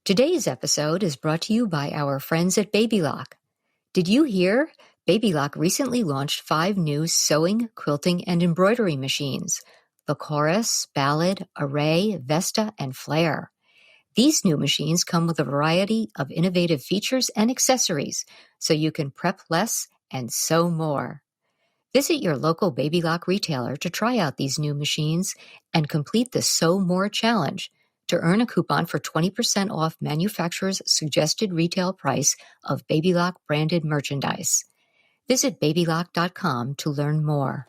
Today's episode is brought to you by our friends at Baby Lock. Did you hear? Baby Lock recently launched 5 new sewing, quilting, and embroidery machines: the Chorus, Ballad, Array, Vesta, and Flare. These new machines come with a variety of innovative features and accessories, so you can prep less and sew more. Visit your local Baby Lock retailer to try out these new machines and complete the Sew More Challenge to earn a coupon for 20% off manufacturer's suggested retail price of Baby Lock branded merchandise. Visit babylock.com to learn more.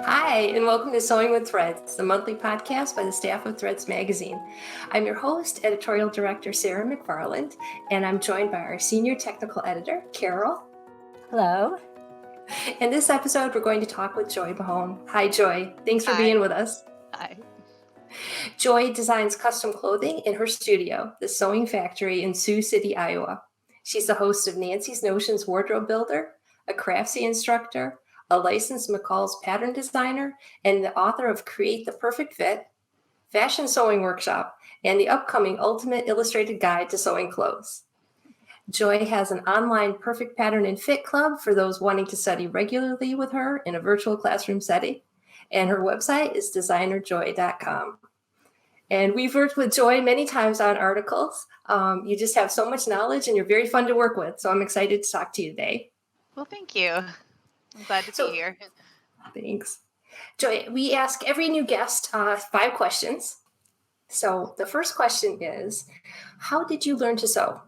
Hi, and welcome to Sewing with Threads, the monthly podcast by the staff of Threads magazine. I'm your host, editorial director Sarah McFarland, and I'm joined by our senior technical editor, Carol. Hello. In this episode, we're going to talk with Joi Mahon. Hi, Joi. Thanks for being with us. Hi. Joi designs custom clothing in her studio, the Sewing Factory in Sioux City, Iowa. She's the host of Nancy's Notions Wardrobe Builder, a Craftsy instructor, a licensed McCall's pattern designer, and the author of Create the Perfect Fit, Fashion Sewing Workshop, and the upcoming Ultimate Illustrated Guide to Sewing Clothes. Joi has an online perfect pattern and fit club for those wanting to study regularly with her in a virtual classroom setting, and her website is designerjoi.com. And we've worked with Joi many times on articles. You just have so much knowledge, and you're very fun to work with, so I'm excited to talk to you today. Well, thank you. I'm glad to be here. Thanks. Joi, we ask every new guest 5 questions. So the first question is, how did you learn to sew?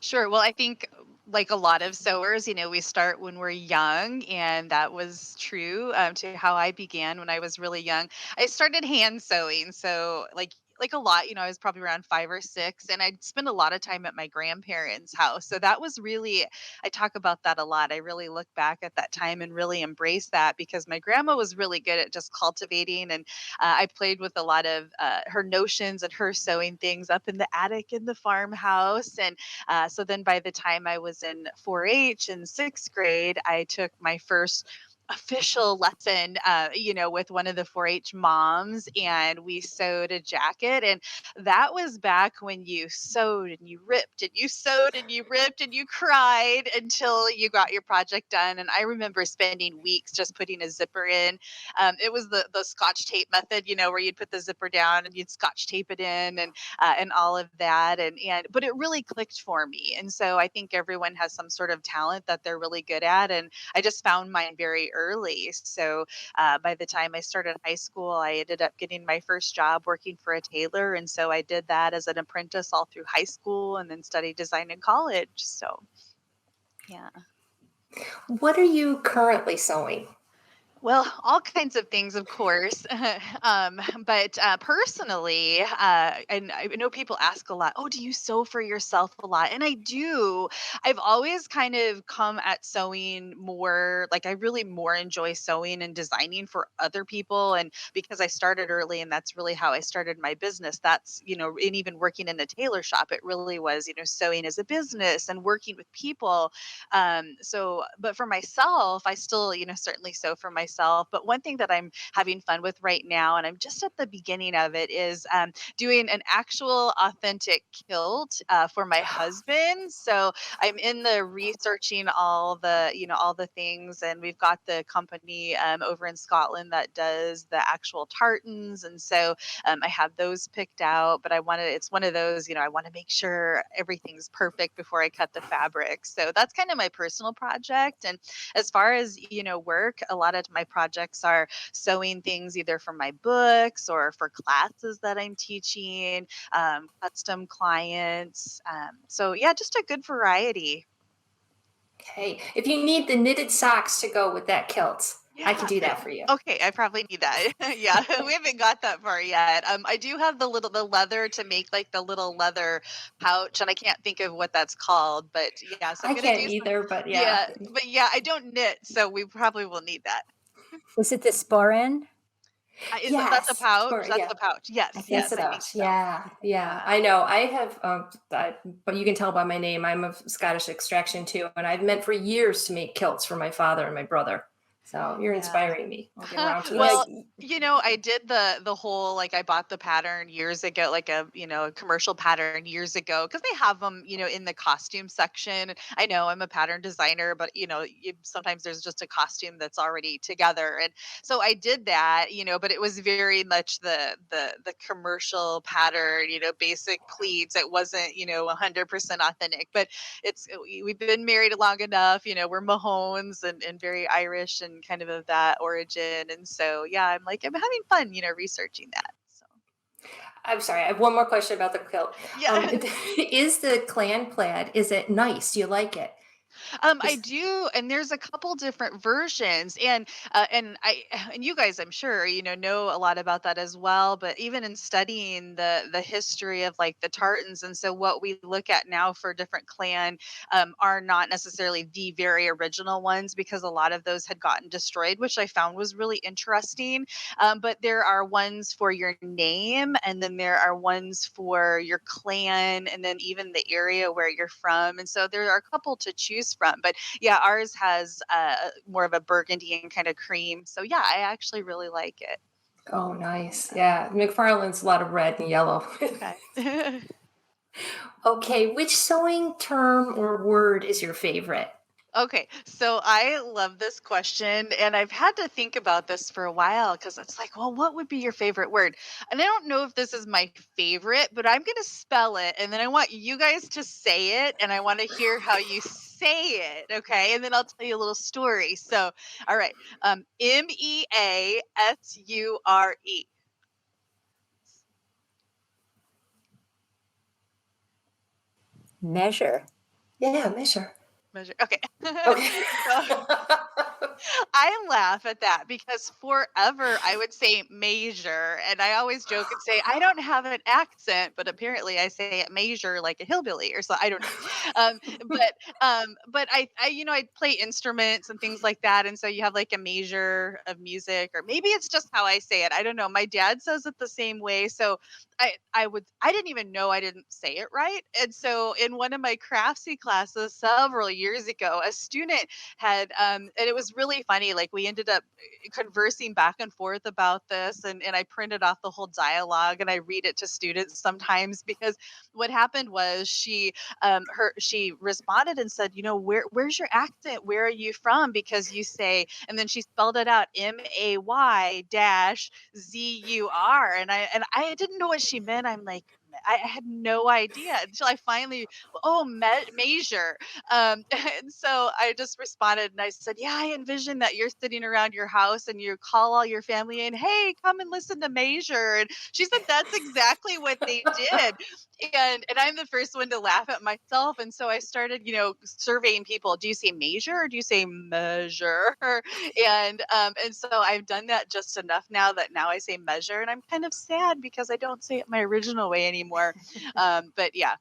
Sure. Well, I think like a lot of sewers, we start when we're young, and that was true to how I began when I was really young. I started hand sewing. So like a lot, I was probably around 5 or 6, and I'd spend a lot of time at my grandparents' house. So that was really, I talk about that a lot. I really look back at that time and really embrace that because my grandma was really good at just cultivating. And I played with a lot of her notions and her sewing things up in the attic in the farmhouse. And so then by the time I was in 4-H in 6th grade, I took my first official lesson, with one of the 4-H moms, and we sewed a jacket. And that was back when you sewed and you ripped and you sewed and you ripped and you cried until you got your project done. And I remember spending weeks just putting a zipper in. It was the Scotch tape method, where you'd put the zipper down and you'd Scotch tape it in, and all of that. But it really clicked for me. And so I think everyone has some sort of talent that they're really good at. And I just found mine very early. So by the time I started high school, I ended up getting my first job working for a tailor. And so I did that as an apprentice all through high school and then studied design in college. So, yeah. What are you currently sewing? Well, all kinds of things, of course. But personally, and I know people ask a lot, oh, do you sew for yourself a lot? And I do. I've always kind of come at sewing more, like I really more enjoy sewing and designing for other people. And because I started early and that's really how I started my business, that's, and even working in a tailor shop, it really was, sewing as a business and working with people. But for myself, I still, certainly sew for myself. But one thing that I'm having fun with right now, and I'm just at the beginning of it, is doing an actual authentic kilt for my husband. So I'm in the researching all the things, and we've got the company over in Scotland that does the actual tartans. And so I have those picked out, but it's one of those, I want to make sure everything's perfect before I cut the fabric. So that's kind of my personal project. And as far as, work, a lot of my projects are sewing things either for my books or for classes that I'm teaching, custom clients. So yeah, just a good variety. Okay. If you need the knitted socks to go with that kilt, I can do that for you. Okay, I probably need that. Yeah, we haven't got that far yet. I do have the leather to make like the little leather pouch, and I can't think of what that's called. But yeah, so I can't either, but yeah. But yeah, I don't knit, so we probably will need that. Was it the sporin? Isn't that the pouch? That's yeah. the pouch. Yes, I think yes, so. I think so. Yeah. I know. I have, but you can tell by my name, I'm of Scottish extraction too, and I've meant for years to make kilts for my father and my brother. So you're inspiring me. I'll get around to Well, I did the whole, like, I bought the pattern years ago, like a commercial pattern years ago, because they have them, in the costume section. I know I'm a pattern designer, but sometimes there's just a costume that's already together, and so I did that, but it was very much the commercial pattern, basic pleats. It wasn't, 100% authentic, but we've been married long enough, we're Mahones and very Irish and kind of that origin. And so, yeah, I'm having fun, researching that. So, I'm sorry, I have one more question about the quilt. yeah. Is the clan plaid, is it nice? Do you like it? I Is do, and there's a couple different versions, and you guys, I'm sure, know a lot about that as well. But even in studying the history of like the tartans, and so what we look at now for different clan are not necessarily the very original ones, because a lot of those had gotten destroyed, which I found was really interesting. But there are ones for your name, and then there are ones for your clan, and then even the area where you're from. And so there are a couple to choose from. But yeah, ours has more of a burgundy and kind of cream. So yeah, I actually really like it. Oh, nice. Yeah, McFarland's a lot of red and yellow. Okay. Okay, which sewing term or word is your favorite? Okay, so I love this question, and I've had to think about this for a while, because it's like, well, what would be your favorite word? And I don't know if this is my favorite, but I'm going to spell it, and then I want you guys to say it, and I want to hear how you say it, okay? And then I'll tell you a little story. So, all right, Measure. Measure. Yeah, measure. Measure. Okay. Okay. So I laugh at that because forever I would say major, and I always joke and say I don't have an accent, but apparently I say it major like a hillbilly or so. I don't know. Um, but I play instruments and things like that, and so you have like a measure of music, or maybe it's just how I say it. I don't know. My dad says it the same way, so I didn't even know I didn't say it right. And so in one of my craftsy classes several years ago, a student had and it was really funny, like we ended up conversing back and forth about this, and I printed off the whole dialogue and I read it to students sometimes, because what happened was she responded and said, where's your accent, where are you from, because you say, and then she spelled it out, MAY-ZUR, and I didn't know what she meant. I'm like, I had no idea until I finally, oh, measure. And so I just responded and I said, yeah, I envision that you're sitting around your house and you call all your family in, hey, come and listen to Measure. And she said that's exactly what they did. And I'm the first one to laugh at myself. And so I started, surveying people. Do you say measure or do you say measure? And so I've done that just enough now that now I say measure, and I'm kind of sad because I don't say it my original way anymore. But yeah,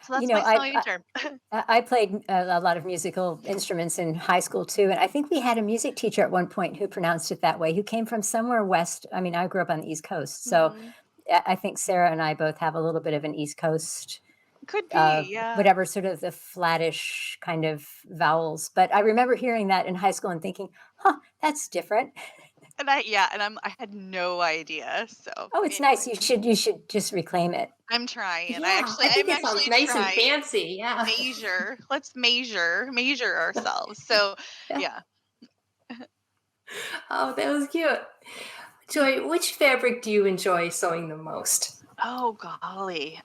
so You that's know, my I sewing term. I played a lot of musical instruments in high school too, and I think we had a music teacher at one point who pronounced it that way, who came from somewhere west. I mean, I grew up on the East Coast, so Mhm. I think Sarah and I both have a little bit of an East Coast, Could be, yeah. whatever, sort of the flattish kind of vowels. But I remember hearing that in high school and thinking, "Huh, that's different." I had no idea. So Oh, it's nice. anyway, You should just reclaim it. I'm trying. Yeah, I think I'm it sounds actually nice and trying. fancy. Yeah. Measure. Let's measure ourselves. So Yeah. yeah. Oh, that was cute. Joy, which fabric do you enjoy sewing the most? Oh golly.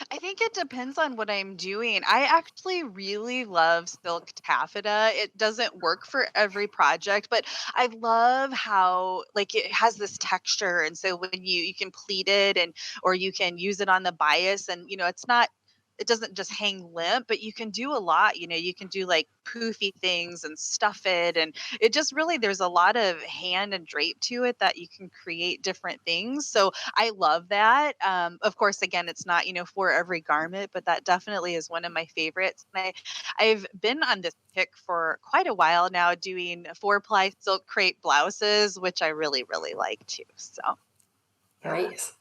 I think it depends on what I'm doing. I actually really love silk taffeta. It doesn't work for every project, but I love how like it has this texture, and so when you can pleat it, and or you can use it on the bias, and it doesn't just hang limp, but you can do a lot. You can do like poofy things and stuff it, and it just really, there's a lot of hand and drape to it that you can create different things. So I love that. Of course, again, it's not, for every garment, but that definitely is one of my favorites. And I've been on this kick for quite a while now, doing 4-ply silk crepe blouses, which I really, really like too. So, yeah. Nice.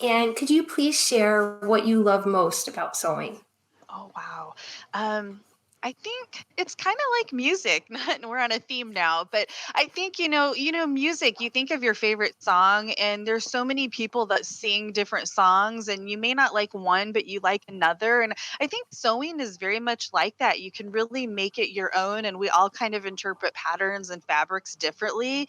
And could you please share what you love most about sewing? Oh, wow. Um, I think it's kind of like music. Not we're on a theme now, but I think music. You think of your favorite song, and there's so many people that sing different songs, and you may not like one, but you like another. And I think sewing is very much like that. You can really make it your own, and we all kind of interpret patterns and fabrics differently.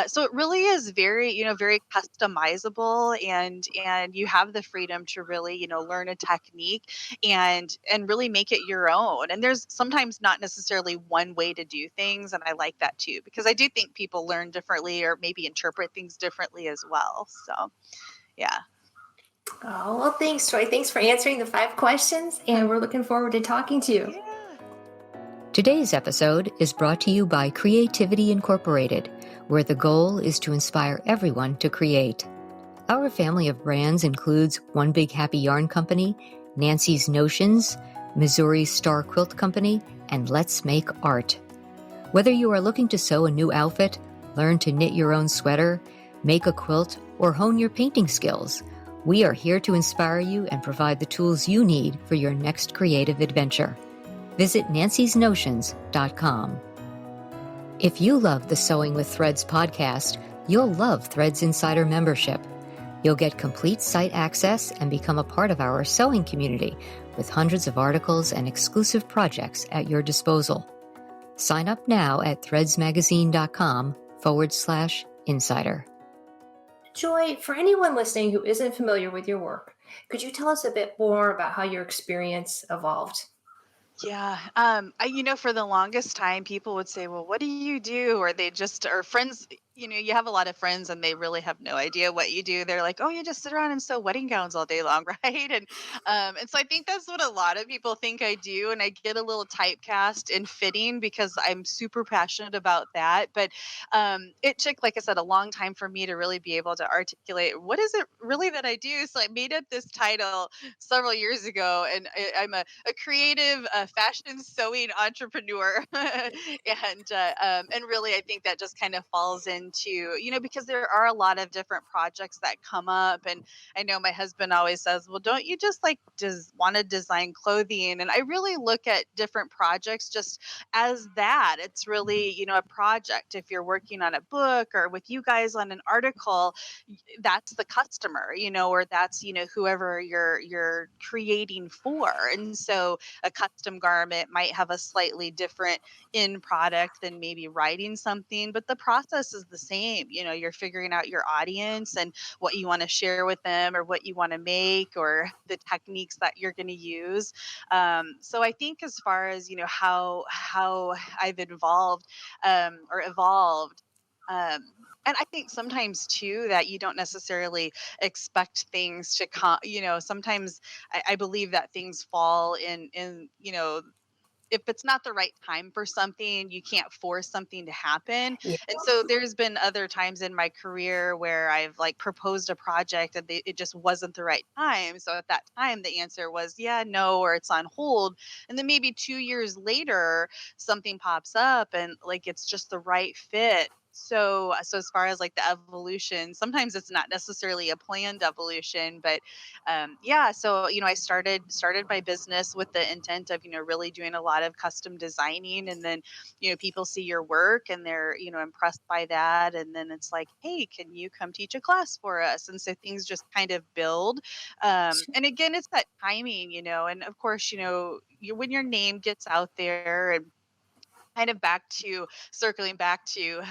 So it really is very, very customizable, and you have the freedom to really, learn a technique and really make it your own. And there's sometimes not necessarily one way to do things, and I like that too because I do think people learn differently or maybe interpret things differently as well. So, yeah. Oh, well, thanks, Troy. Thanks for answering the 5 questions, and we're looking forward to talking to you. Yeah. Today's episode is brought to you by Creativity Incorporated, where the goal is to inspire everyone to create. Our family of brands includes One Big Happy Yarn Company, Nancy's Notions, Missouri Star Quilt Company, and Let's Make Art. Whether you are looking to sew a new outfit, learn to knit your own sweater, make a quilt, or hone your painting skills, we are here to inspire you and provide the tools you need for your next creative adventure. Visit nancysnotions.com. If you love the Sewing with Threads podcast, you'll love Threads Insider membership. You'll get complete site access and become a part of our sewing community with hundreds of articles and exclusive projects at your disposal. Sign up now at threadsmagazine.com/insider. Joy, for anyone listening who isn't familiar with your work, could you tell us a bit more about how your experience evolved? Yeah. For the longest time, people would say, well, what do you do? Or they just, or friends, you have a lot of friends and they really have no idea what you do. They're like, oh, you just sit around and sew wedding gowns all day long. Right. And so I think that's what a lot of people think I do. And I get a little typecast in fitting because I'm super passionate about that. But it took, like I said, a long time for me to really be able to articulate what is it really that I do. So I made up this title several years ago, and I'm a creative fashion sewing entrepreneur, and really I think that just kind of falls into because there are a lot of different projects that come up, and I know my husband always says, well, don't you just like want to design clothing? And I really look at different projects just as that. It's really a project. If you're working on a book or with you guys on an article, that's the customer, or that's, whoever you're creating for. And so a custom garment might have a slightly different end product than maybe writing something, but the process is the same. You're figuring out your audience and what you want to share with them or what you want to make or the techniques that you're going to use. So I think as far as, how I've involved or evolved, um, and I think sometimes too that you don't necessarily expect things to come. Sometimes I believe that things fall in if it's not the right time for something, you can't force something to happen. Yeah. And so there's been other times in my career where I've like proposed a project and it just wasn't the right time. So at that time, the answer was yeah, no, or it's on hold. And then maybe 2 years later, something pops up and like it's just the right fit. So as far as like the evolution, sometimes it's not necessarily a planned evolution, but yeah, so I started my business with the intent of really doing a lot of custom designing, and then people see your work and they're impressed by that, and then it's like, hey, can you come teach a class for us? And so things just kind of build, and again, it's that timing, and of course, when your name gets out there, and kind of back to circling back to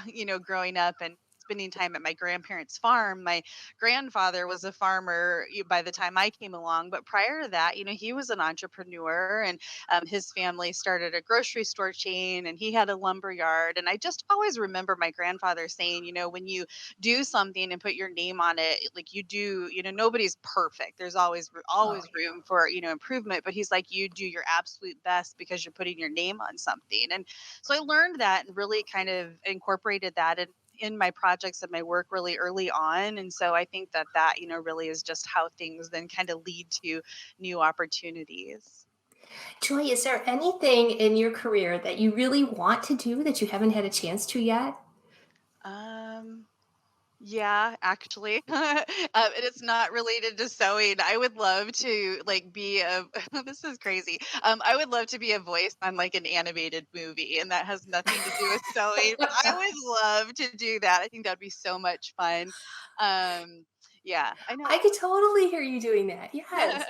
growing up and spending time at my grandparents' farm. My grandfather was a farmer by the time I came along, but prior to that, he was an entrepreneur, and his family started a grocery store chain, and he had a lumber yard. And I just always remember my grandfather saying, when you do something and put your name on it, like you do, nobody's perfect. There's always room for improvement, but he's like, you do your absolute best because you're putting your name on something. And so I learned that and really kind of incorporated that in my projects and my work really early on. And so I think that really is just how things then kind of lead to new opportunities. Joy, is there anything in your career that you really want to do that you haven't had a chance to yet? Um, Yeah, actually, and it's not related to sewing. I would love to like be a. This is crazy. I would love to be a voice on like an animated movie, and that has nothing to do with sewing. But I would love to do that. I think that'd be so much fun. Um, yeah, I know. I could totally hear you doing that. Yes.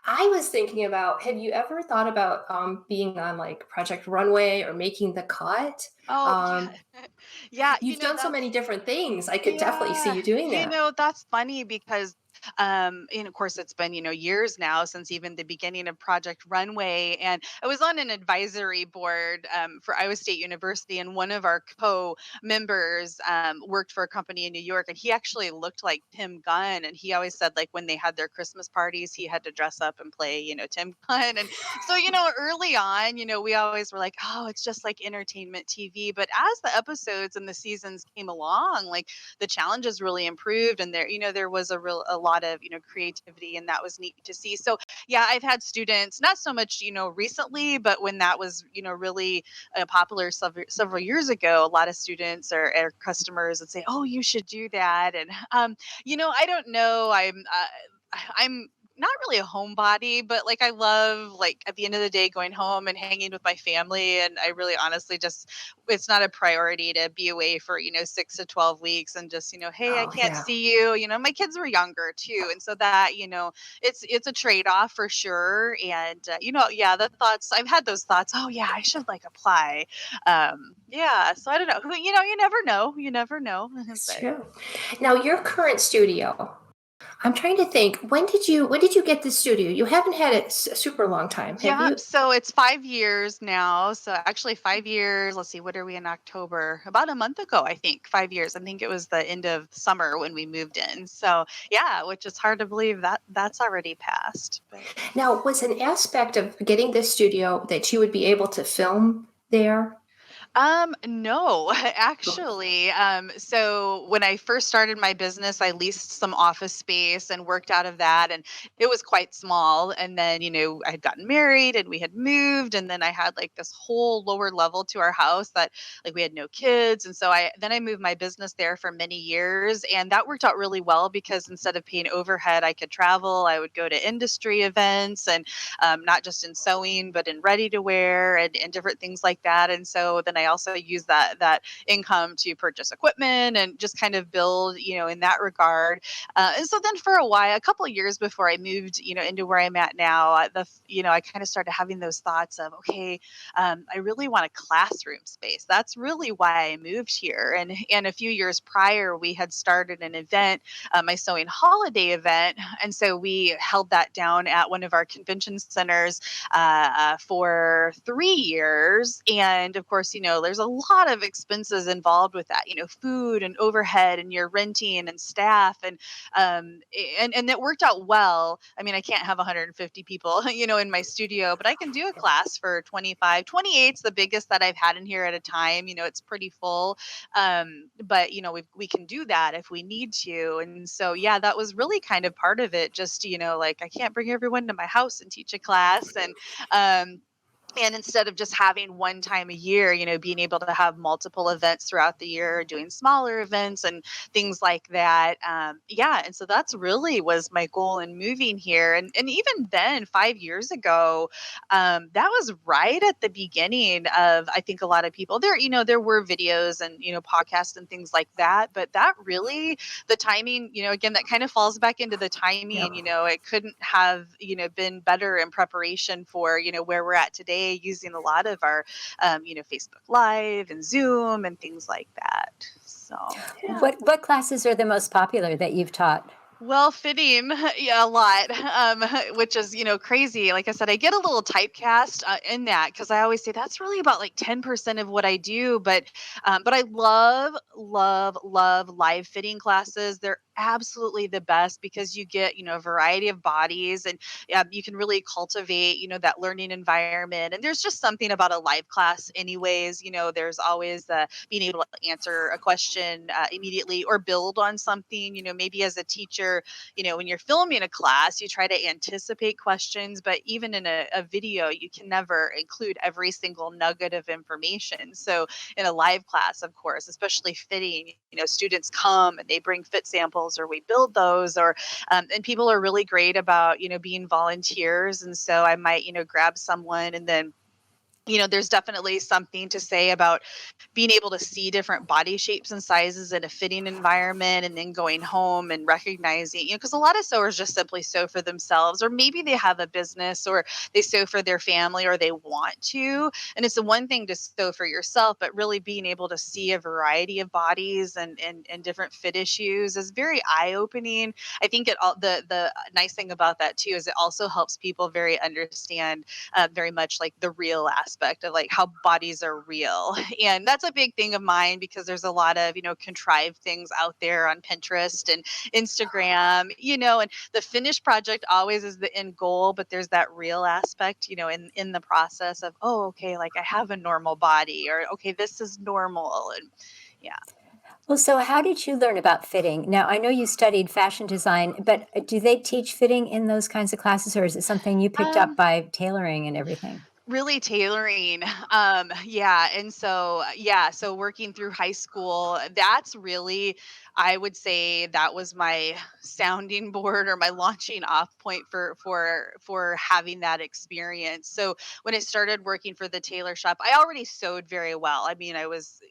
I was thinking about, have you ever thought about being on like Project Runway or making the cut? Oh Um, yeah, yeah. you've done so many That's different things. I could definitely see Yeah, you doing that. that's funny because and of course it's been, years now since even the beginning of Project Runway, and I was on an advisory board for Iowa State University, and one of our co-members worked for a company in New York, and he actually looked like Tim Gunn, and he always said like when they had their Christmas parties, he had to dress up and play, Tim Gunn, and so early on, we always were like, oh, it's just like entertainment TV, but as the episodes and the seasons came along, like the challenges really improved, and there was a lot of creativity, and that was neat to see. So yeah, I've had students, not so much recently, but when that was really popular several years ago, a lot of students or customers would say, oh, you should do that. And I don't know, I'm not really a homebody, but like I love like at the end of the day going home and hanging with my family. And I really honestly just, it's not a priority to be away for, 6 to 12 weeks and just, hey, I Oh, can't yeah. see you. My kids were younger too. And so that, it's a trade-off for sure. And yeah, the thoughts, I've had those thoughts, oh yeah, I should like apply. Yeah. So I don't know who, you never know. You never know. It's But true. Now, your current studio, I'm trying to think, when did you get this studio? You haven't had it a super long time, have yeah, you? so it's 5 years now. So actually 5 years. Let's see, what are we in October? About a month ago, I think. 5 years. I think it was the end of summer when we moved in. So yeah, which is hard to believe that that's already passed. But Now, was an aspect of getting this studio that you would be able to film there? No, actually. So when I first started my business, I leased some office space and worked out of that, and it was quite small. And then, I had gotten married and we had moved, and then I had like this whole lower level to our house that like we had no kids. And so I moved my business there for many years, and that worked out really well because instead of paying overhead, I could travel. I would go to industry events and not just in sewing, but in ready to wear and different things like that. And so then I also use that income to purchase equipment and just kind of build, in that regard. And so then for a while, a couple of years before I moved, into where I'm at now, I kind of started having those thoughts of, okay, I really want a classroom space. That's really why I moved here. And a few years prior, we had started an event, my sewing holiday event, and so we held that down at one of our convention centers for 3 years. And of course, there's a lot of expenses involved with that, food and overhead, and you're renting and staff, and it worked out well. I mean, I can't have 150 people, in my studio, but I can do a class for 25, 28's the biggest that I've had in here at a time. It's pretty full. But we can do that if we need to. And so, yeah, that was really kind of part of it. Just, like I can't bring everyone to my house and teach a class. Um, and instead of just having one time a year, being able to have multiple events throughout the year, doing smaller events and things like that. Yeah. And so that's really was my goal in moving here. And even then, 5 years ago, that was right at the beginning of, I think a lot of people there, there were videos and, podcasts and things like that. But that really, the timing, again, that kind of falls back into the timing, Yep. it couldn't have, been better in preparation for, where we're at today, using a lot of our, Facebook Live and Zoom and things like that. So, yeah. What classes are the most popular that you've taught? Well, fitting, yeah, a lot, which is, crazy. Like I said, I get a little typecast in that because I always say that's really about like 10% of what I do. But I love, love, love live fitting classes. They're absolutely the best because you get, a variety of bodies, and you can really cultivate, that learning environment. And there's just something about a live class anyways. There's always the being able to answer a question immediately or build on something. Maybe as a teacher, when you're filming a class, you try to anticipate questions, but even in a video, you can never include every single nugget of information. So in a live class, of course, especially fitting, students come and they bring fit samples or we build those, or and people are really great about, being volunteers. And so I might, grab someone, and then there's definitely something to say about being able to see different body shapes and sizes in a fitting environment, and then going home and recognizing, because a lot of sewers just simply sew for themselves, or maybe they have a business, or they sew for their family, or they want to. And it's the one thing to sew for yourself, but really being able to see a variety of bodies and different fit issues is very eye opening. I think the nice thing about that too is it also helps people understand very much like the real aspect of like how bodies are real. And that's a big thing of mine because there's a lot of, contrived things out there on Pinterest and Instagram, and the finished project always is the end goal, but there's that real aspect, in the process of, oh, okay, like I have a normal body, or okay, this is normal. And yeah. Well, so how did you learn about fitting? Now, I know you studied fashion design, but do they teach fitting in those kinds of classes, or is it something you picked up Um, by tailoring and everything? Really tailoring. Yeah. And so, so working through high school, that's really, I would say that was my sounding board or my launching off point for having that experience. So when I started working for the tailor shop, I already sewed very well. I mean, I was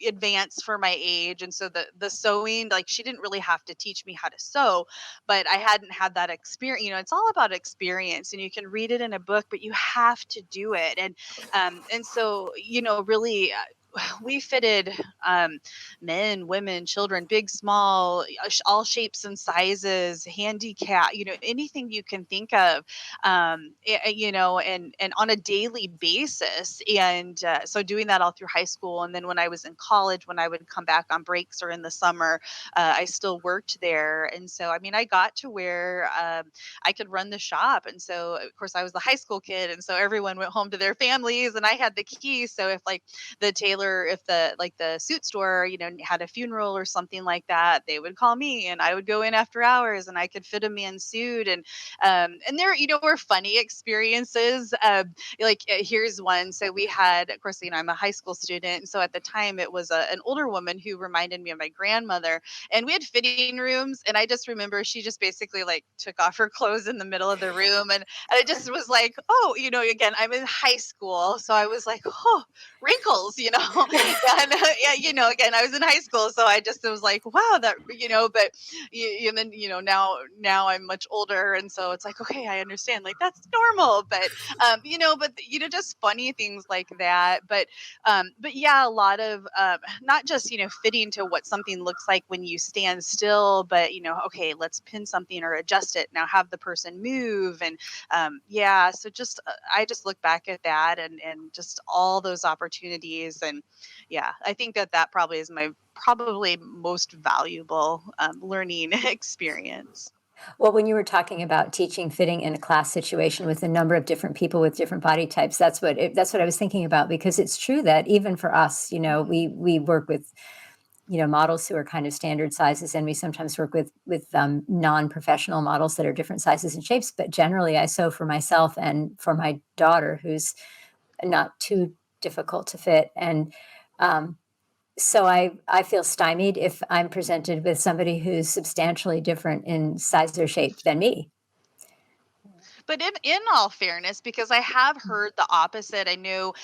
advanced for my age, and so the sewing, like, she didn't really have to teach me how to sew, but I hadn't had that experience. It's all about experience, and you can read it in a book, but you have to do it. And so, really, we fitted men, women, children, big, small, all shapes and sizes, handicap, anything you can think of, and on a daily basis. And so doing that all through high school. And then when I was in college, when I would come back on breaks or in the summer, I still worked there. And so, I mean, I got to where I could run the shop. And so, of course, I was the high school kid. And so everyone went home to their families and I had the keys. So if like the tailor, if the suit store, had a funeral or something like that, they would call me and I would go in after hours and I could fit a man's suit. And there, were funny experiences. Here's one. So we had, of course, I'm a high school student. So at the time it was an older woman who reminded me of my grandmother, and we had fitting rooms. And I just remember she just basically like took off her clothes in the middle of the room. And I just was like, oh, again, I'm in high school. So I was like, oh, wrinkles, and yeah, again, I was in high school. So I just was like, wow, that, but and then, now I'm much older. And so it's like, okay, I understand, like that's normal. Just funny things like that. But yeah, a lot of not just, fitting to what something looks like when you stand still, but, okay, let's pin something or adjust it. Now have the person move. And yeah, so just I just look back at that and just all those opportunities. And yeah, I think that probably is my probably most valuable learning experience. Well, when you were talking about teaching fitting in a class situation with a number of different people with different body types, that's what I was thinking about, because it's true that even for us, we work with models who are kind of standard sizes, and we sometimes work with non-professional models that are different sizes and shapes. But generally, I sew for myself and for my daughter, who's not too difficult to fit. And um, so I feel stymied if I'm presented with somebody who's substantially different in size or shape than me. But in all fairness, because I have heard the opposite. I knew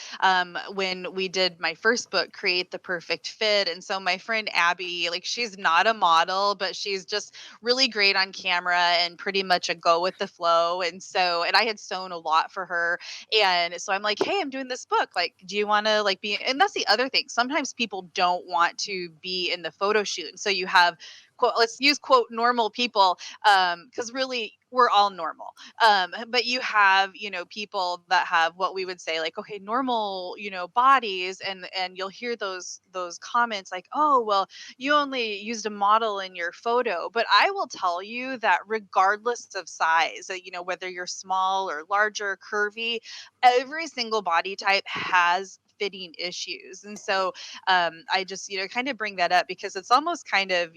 when we did my first book, Create the Perfect Fit. And so my friend Abby, like, she's not a model, but she's just really great on camera and pretty much a go with the flow. And I had sewn a lot for her. And so I'm like, hey, I'm doing this book. Like, do you want to like be, and that's the other thing. Sometimes people don't want to be in the photo shoot. And so you have, quote, let's use quote normal people, because really we're all normal. But you have, people that have what we would say like, okay, normal, bodies, and you'll hear those comments like, oh, well, you only used a model in your photo. But I will tell you that regardless of size, whether you're small or larger, curvy, every single body type has fitting issues. And so I just, kind of bring that up because it's almost kind of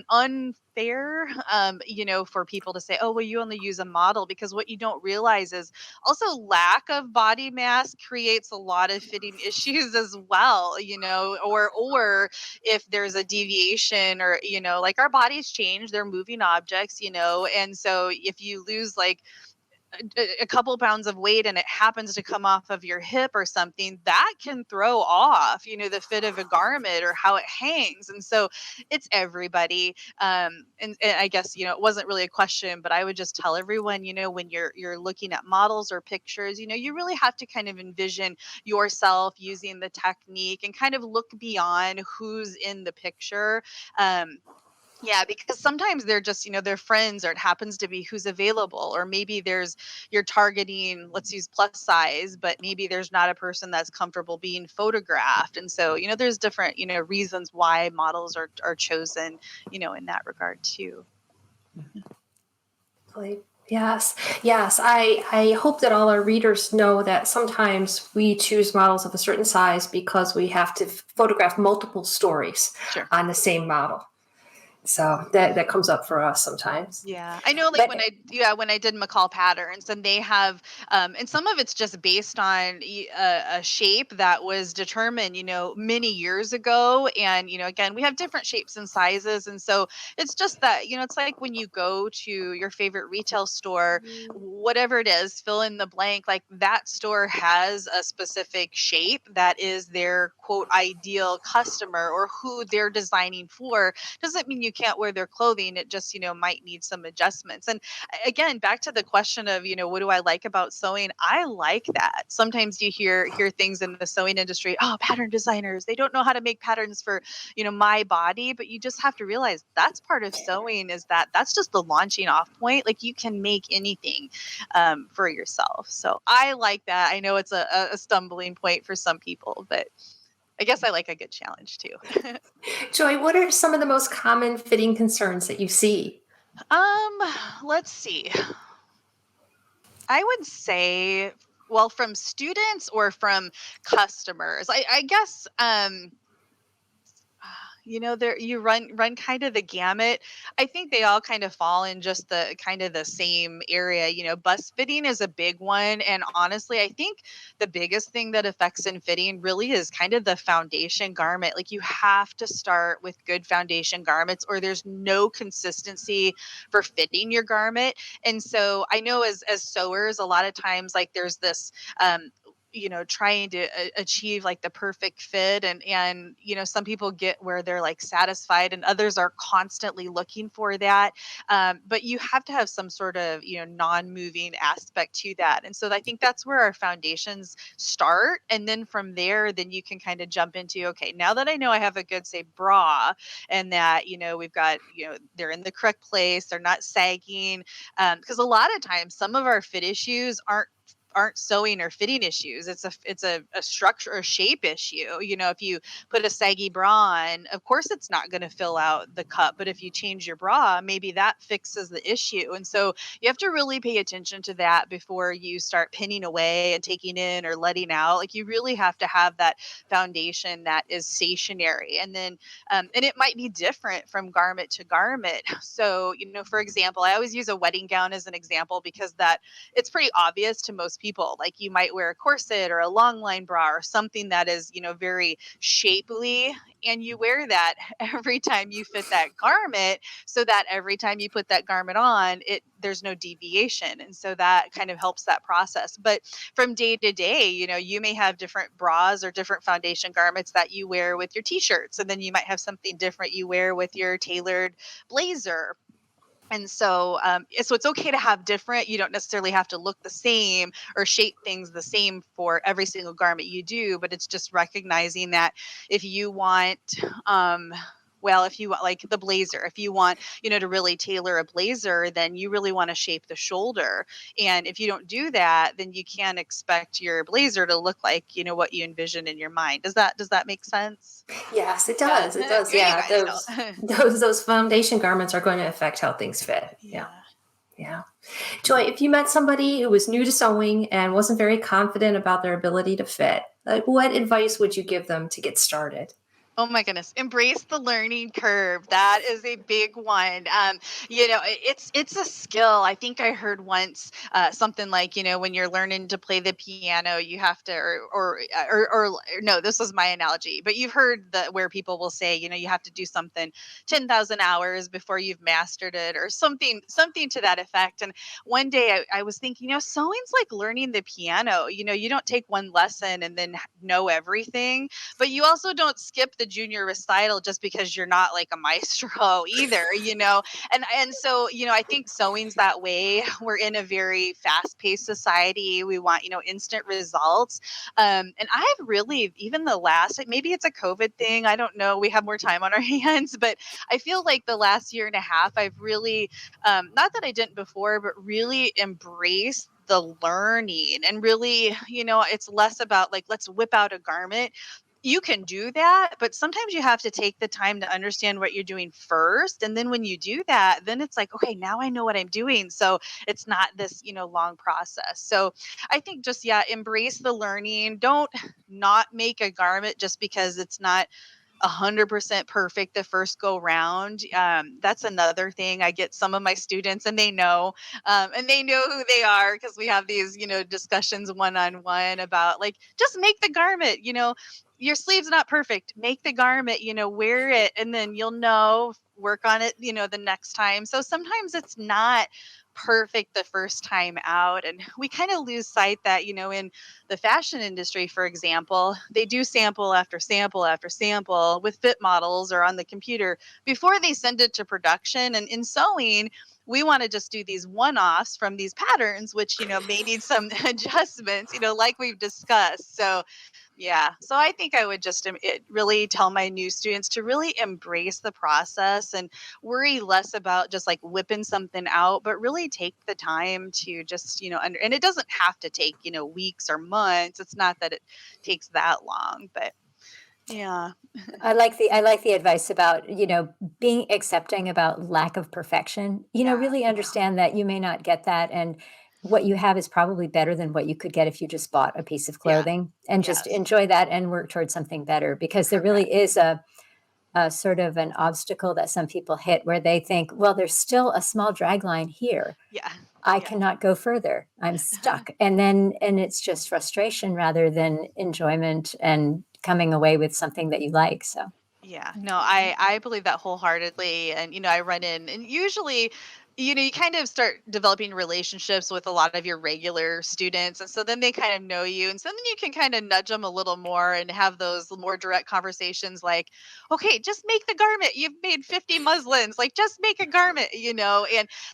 unfair, for people to say, oh, well, you only use a model, because what you don't realize is also lack of body mass creates a lot of fitting issues as well, or if there's a deviation, or, like our bodies change, they're moving objects, and so if you lose like a couple pounds of weight and it happens to come off of your hip or something, that can throw off, the fit of a garment or how it hangs. And so it's everybody. And I guess, it wasn't really a question, but I would just tell everyone, when you're looking at models or pictures, you really have to kind of envision yourself using the technique and kind of look beyond who's in the picture. Yeah, because sometimes they're just, they're friends, or it happens to be who's available, or maybe you're targeting, let's use plus size, but maybe there's not a person that's comfortable being photographed. And so, there's different, reasons why models are chosen, in that regard too. Yes, yes. I hope that all our readers know that sometimes we choose models of a certain size because we have to photograph multiple stories Sure. on the same model. So that comes up for us sometimes. Yeah, I know. Like But when I did McCall patterns, and they have, and some of it's just based on a shape that was determined, many years ago, and again, we have different shapes and sizes, and so it's just that, it's like when you go to your favorite retail store, whatever it is, fill in the blank, like that store has a specific shape that is their quote ideal customer, or who they're designing for. Doesn't mean you can't wear their clothing. It just, might need some adjustments. And again, back to the question of, what do I like about sewing? I like that. Sometimes you hear things in the sewing industry, oh, pattern designers, they don't know how to make patterns for, my body. But you just have to realize that's part of sewing, is that's just the launching off point. Like you can make anything for yourself. So I like that. I know it's a stumbling point for some people, but I guess I like a good challenge too. Joi, what are some of the most common fitting concerns that you see? Let's see. I would say, well, from students or from customers. I guess there you run kind of the gamut. I think they all kind of fall in just the kind of the same area. Bust fitting is a big one, and honestly, I think the biggest thing that affects in fitting really is kind of the foundation garment. Like you have to start with good foundation garments, or there's no consistency for fitting your garment. And so I know as sewers, a lot of times like there's this trying to achieve like the perfect fit, and some people get where they're like satisfied, and others are constantly looking for that. But you have to have some sort of non-moving aspect to that. And so I think that's where our foundations start, and then from there, then you can kind of jump into, okay, now that I know I have a good, say, bra, and that we've got they're in the correct place, they're not sagging, because a lot of times some of our fit issues aren't sewing or fitting issues. It's a structure or shape issue. If you put a saggy bra on, of course it's not going to fill out the cup, but if you change your bra, maybe that fixes the issue. And so you have to really pay attention to that before you start pinning away and taking in or letting out. Like you really have to have that foundation that is stationary. And then and it might be different from garment to garment. So for example, I always use a wedding gown as an example, because that it's pretty obvious to most people. Like you might wear a corset or a long line bra or something that is, very shapely, and you wear that every time you fit that garment, so that every time you put that garment on, there's no deviation. And so that kind of helps that process. But from day to day, you may have different bras or different foundation garments that you wear with your t-shirts, and then you might have something different you wear with your tailored blazer. And so, so it's okay to have different. You don't necessarily have to look the same or shape things the same for every single garment you do, but it's just recognizing that if you want, well, if you want like the blazer, if you want, to really tailor a blazer, then you really want to shape the shoulder. And if you don't do that, then you can't expect your blazer to look like, what you envision in your mind. Does that make sense? Yes, it Yeah. does. It does. You Yeah, guys those know. those foundation garments are going to affect how things fit. Yeah. Yeah. Yeah. Joy, if you met somebody who was new to sewing and wasn't very confident about their ability to fit, like what advice would you give them to get started? Oh my goodness, embrace the learning curve. That is a big one. It's a skill. I think I heard once something like, when you're learning to play the piano, you have to, or no, this was my analogy, but you've heard that where people will say, you have to do something 10,000 hours before you've mastered it, or something to that effect. And one day I was thinking, sewing's like learning the piano. You don't take one lesson and then know everything, but you also don't skip the junior recital just because you're not like a maestro either. And so, I think sewing's that way. We're in a very fast-paced society. We want, instant results. And I've really, even the last, maybe it's a COVID thing, I don't know, we have more time on our hands, but I feel like the last year and a half, I've really, not that I didn't before, but really embraced the learning. And really, it's less about like, let's whip out a garment. You can do that, but sometimes you have to take the time to understand what you're doing first. And then when you do that, then it's like, okay, now I know what I'm doing. So it's not this, long process. So I think just, yeah, embrace the learning. Don't not make a garment just because it's not 100% perfect the first go round. That's another thing. I get some of my students and they know who they are because we have these, discussions one-on-one about like, just make the garment, your sleeve's not perfect. Make the garment, wear it, and then you'll know, work on it, the next time. So sometimes it's not perfect the first time out. And we kind of lose sight that, in the fashion industry, for example, they do sample after sample after sample with fit models or on the computer before they send it to production. And in sewing, we want to just do these one-offs from these patterns, which, may need some adjustments, like we've discussed. So yeah. So I think I would just really tell my new students to really embrace the process and worry less about just like whipping something out, but really take the time to just, and it doesn't have to take, weeks or months. It's not that it takes that long, but yeah. I like the advice about, being accepting about lack of perfection. Yeah. Really understand that you may not get that, and what you have is probably better than what you could get if you just bought a piece of Yeah. clothing, and just Yes. enjoy that and work towards something better, because there Correct. really is a sort of an obstacle that some people hit where they think, well, there's still a small drag line here. Yeah. I Yeah. cannot go further. I'm stuck. And it's just frustration rather than enjoyment and coming away with something that you like. So, Yeah, no, I believe that wholeheartedly. And, I run in, and usually, you kind of start developing relationships with a lot of your regular students. And so then they kind of know you. And so then you can kind of nudge them a little more and have those more direct conversations like, okay, just make the garment. You've made 50 muslins. Like, just make a garment. And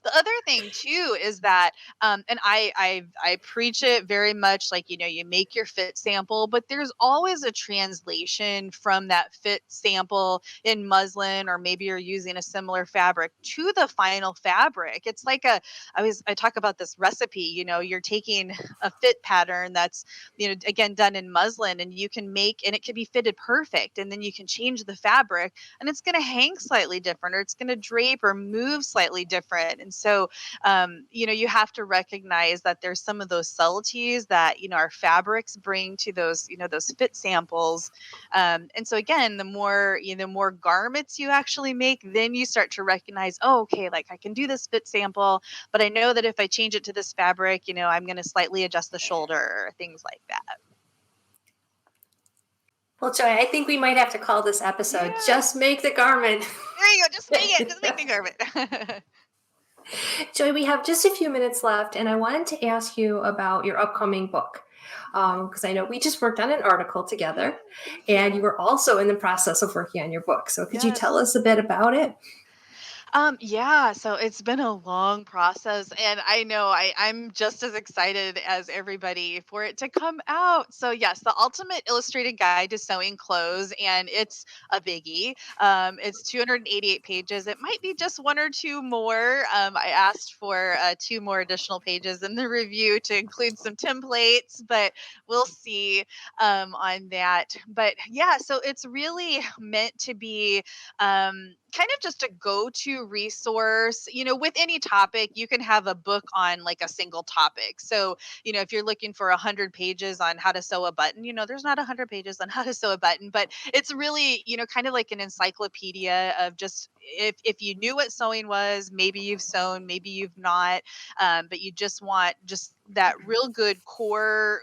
the other thing too is that, and I preach it very much like, you make your fit sample, but there's always a translation from that fit sample in muslin, or maybe you're using a similar fabric, to the final fabric. It's like I talk about this recipe, you're taking a fit pattern that's, again, done in muslin, and you can make, and it can be fitted perfect. And then you can change the fabric and it's going to hang slightly different, or it's going to drape or move slightly different. And so, you have to recognize that there's some of those subtleties that, our fabrics bring to those, those fit samples. And so again, the more garments you actually make, then you start to recognize, oh, okay, like I can do this fit sample, but I know that if I change it to this fabric, I'm going to slightly adjust the shoulder, or things like that. Well, Joy, I think we might have to call this episode Yeah. Just Make the Garment. There you go. Just make it. Just make the garment. Joy, we have just a few minutes left, and I wanted to ask you about your upcoming book. Because I know we just worked on an article together, and you were also in the process of working on your book. So could you tell Yes. us a bit about it? Yeah, so it's been a long process, and I know I'm just as excited as everybody for it to come out. So yes, the Ultimate Illustrated Guide to Sewing Clothes, and it's a biggie. It's 288 pages. It might be just one or two more. I asked for two more additional pages in the review to include some templates, but we'll see on that. But yeah, so it's really meant to be kind of just a go-to resource. With any topic, you can have a book on like a single topic. So, if you're looking for 100 pages on how to sew a button, there's not 100 pages on how to sew a button, but it's really, kind of like an encyclopedia of just if you knew what sewing was, maybe you've sewn, maybe you've not, but you just want just that real good core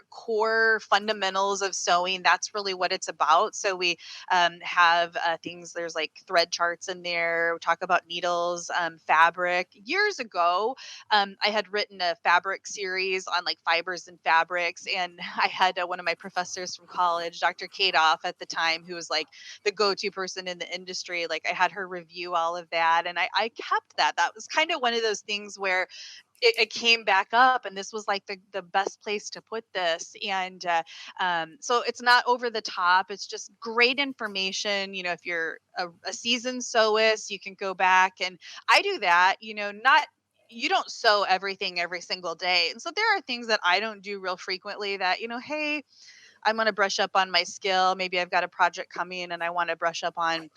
fundamentals of sewing. That's really what it's about. So we have things, there's like thread charts in there. We talk about needles, fabric. Years ago, I had written a fabric series on like fibers and fabrics. And I had one of my professors from college, Dr. Kadoff at the time, who was like the go-to person in the industry. Like I had her review all of that. And I kept that. That was kind of one of those things where it came back up, and this was like the best place to put this. And so it's not over the top, it's just great information. If you're a seasoned sewist, you can go back, and I do that. Not, you don't sew everything every single day, and so there are things that I don't do real frequently that, hey, I'm going to brush up on my skill. Maybe I've got a project coming and I want to brush up on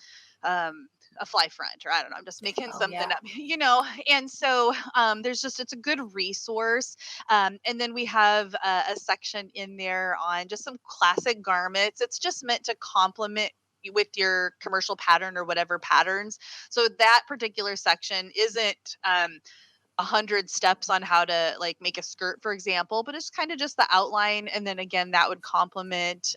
a fly front, or I don't know, I'm just making Oh something yeah. up, And so it's a good resource. And then we have a section in there on just some classic garments. It's just meant to complement with your commercial pattern or whatever patterns. So that particular section isn't 100 steps on how to like make a skirt, for example, but it's kind of just the outline. And then again, that would complement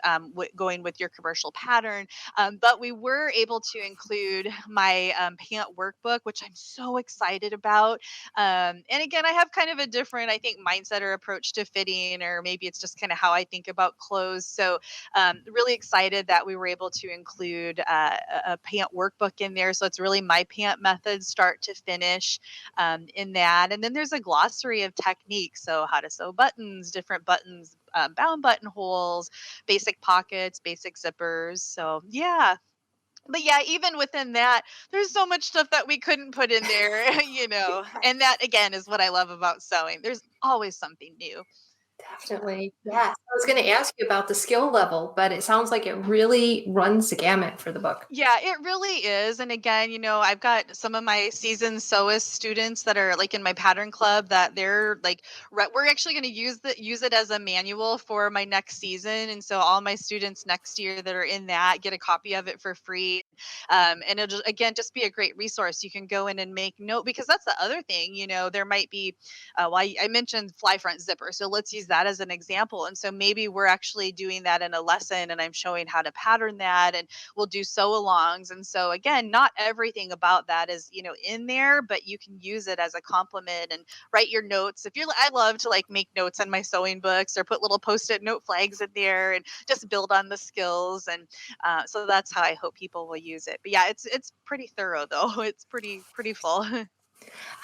going with your commercial pattern. But we were able to include my pant workbook, which I'm so excited about. And again, I have kind of a different, I think, mindset or approach to fitting, or maybe it's just kind of how I think about clothes. So really excited that we were able to include a pant workbook in there. So it's really my pant method, start to finish, in that. And then there's a glossary of techniques. So how to sew buttons, different buttons, bound buttonholes, basic pockets, basic zippers. So yeah. But yeah, even within that, there's so much stuff that we couldn't put in there, And that again is what I love about sewing. There's always something new. Definitely. Yes. I was going to ask you about the skill level, but it sounds like it really runs the gamut for the book. Yeah, it really is. And again, I've got some of my seasoned sewist students that are like in my pattern club that they're like, we're actually going to use it as a manual for my next season. And so all my students next year that are in that get a copy of it for free. And it'll again just be a great resource. You can go in and make note, because that's the other thing. There might be, well, I mentioned fly front zipper, so let's use that as an example. And so maybe we're actually doing that in a lesson, and I'm showing how to pattern that, and we'll do sew alongs. And so again, not everything about that is, in there, but you can use it as a complement and write your notes. I love to like make notes in my sewing books or put little post-it note flags in there and just build on the skills. And so that's how I hope people will use it. But yeah, it's pretty thorough though. It's pretty full.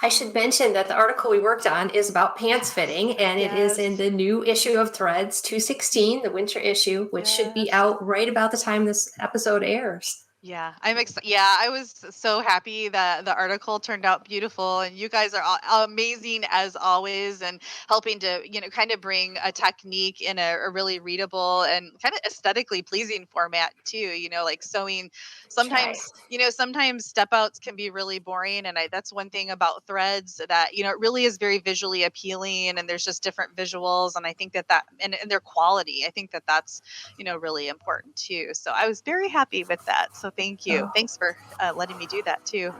I should mention that the article we worked on is about pants fitting, and it is in Yes. the new issue of Threads 216, the winter issue, which should be Yes. out right about the time this episode airs. Yeah, I'm excited. Yeah, I was so happy that the article turned out beautiful, and you guys are all amazing as always, and helping to kind of bring a technique in a really readable and kind of aesthetically pleasing format too. Like sewing. That's right. Sometimes step outs can be really boring, and that's one thing about threads that it really is very visually appealing, and there's just different visuals, and I think that and their quality. I think that that's really important too. So I was very happy with that. So thank you. Oh. Thanks for letting me do that too.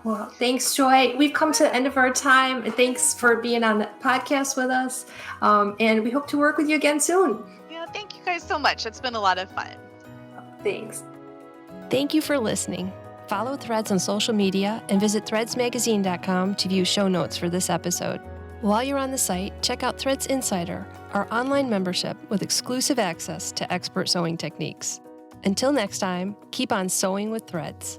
Well, thanks, Joi. We've come to the end of our time. And thanks for being on the podcast with us. And we hope to work with you again soon. Yeah, thank you guys so much. It's been a lot of fun. Thanks. Thank you for listening. Follow Threads on social media and visit threadsmagazine.com to view show notes for this episode. While you're on the site, check out Threads Insider, our online membership with exclusive access to expert sewing techniques. Until next time, keep on sewing with Threads.